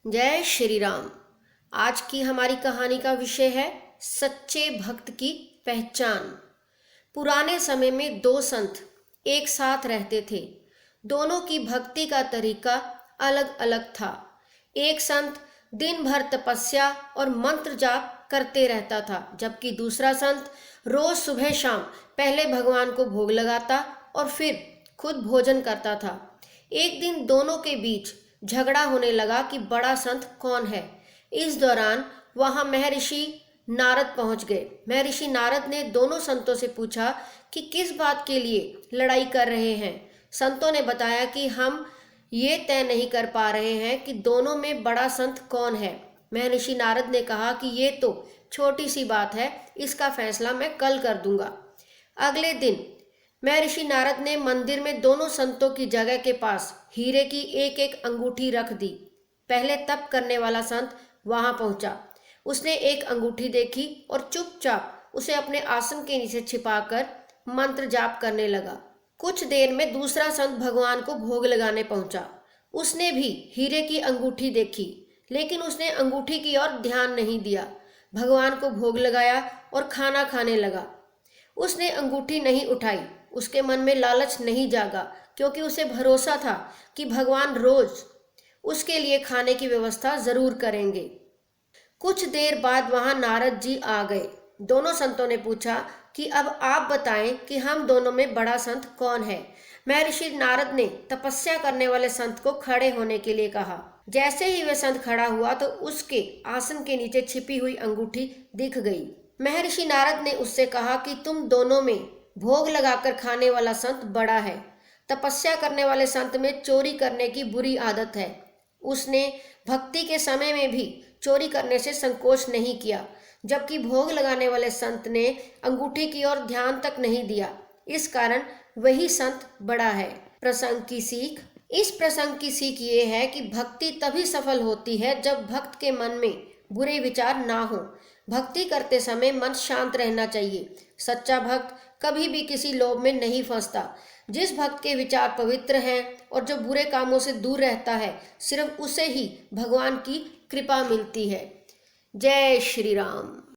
जय श्री राम। आज की हमारी कहानी का विषय है सच्चे भक्त की पहचान। पुराने समय में दो संत एक साथ रहते थे। दोनों की भक्ति का तरीका अलग अलग था। एक संत दिन भर तपस्या और मंत्र जाप करते रहता था, जबकि दूसरा संत रोज सुबह शाम पहले भगवान को भोग लगाता और फिर खुद भोजन करता था। एक दिन दोनों के बीच झगड़ा होने लगा कि बड़ा संत कौन है। इस दौरान वहां महर्षि नारद पहुंच गए। महर्षि नारद ने दोनों संतों से पूछा कि किस बात के लिए लड़ाई कर रहे हैं। संतों ने बताया कि हम ये तय नहीं कर पा रहे हैं कि दोनों में बड़ा संत कौन है। महर्षि नारद ने कहा कि ये तो छोटी सी बात है, इसका फैसला मैं कल कर दूंगा। अगले दिन महर्षि नारद ने मंदिर में दोनों संतों की जगह के पास हीरे की एक एक अंगूठी रख दी। पहले तप करने वाला संत वहां पहुंचा। उसने एक अंगूठी देखी और चुपचाप उसे अपने आसन के नीचे छिपाकर मंत्र जाप करने लगा। कुछ देर में दूसरा संत भगवान को भोग लगाने पहुंचा। उसने भी हीरे की अंगूठी देखी, लेकिन उसने अंगूठी की ओर ध्यान नहीं दिया। भगवान को भोग लगाया और खाना खाने लगा। उसने अंगूठी नहीं उठाई। उसके मन में लालच नहीं जागा, क्योंकि उसे भरोसा था कि भगवान रोज उसके लिए खाने की व्यवस्था जरूर करेंगे। कुछ देर बाद वहां नारद जी आ गए। दोनों संतों ने पूछा कि अब आप बताएं कि हम दोनों में बड़ा संत कौन है। महर्षि नारद ने तपस्या करने वाले संत को खड़े होने के लिए कहा। जैसे ही वह संत खड़ा हुआ तो उसके आसन के नीचे छिपी हुई अंगूठी दिख गई। महर्षि नारद ने उससे कहा कि तुम दोनों में भोग लगाकर खाने वाला संत बड़ा है। तपस्या करने वाले संत में चोरी करने की बुरी आदत है। उसने भक्ति के समय में भी चोरी करने से संकोच नहीं किया, जबकि भोग लगाने वाले संत ने अंगूठी की ओर ध्यान तक नहीं दिया। इस कारण वही संत बड़ा है। प्रसंग की सीख। इस प्रसंग की सीख ये है कि भक्ति तभी सफल होती है जब भक्त के मन में बुरे विचार ना हो। भक्ति करते समय मन शांत रहना चाहिए। सच्चा भक्त कभी भी किसी लोभ में नहीं फंसता। जिस भक्त के विचार पवित्र हैं और जो बुरे कामों से दूर रहता है, सिर्फ उसे ही भगवान की कृपा मिलती है। जय श्री राम।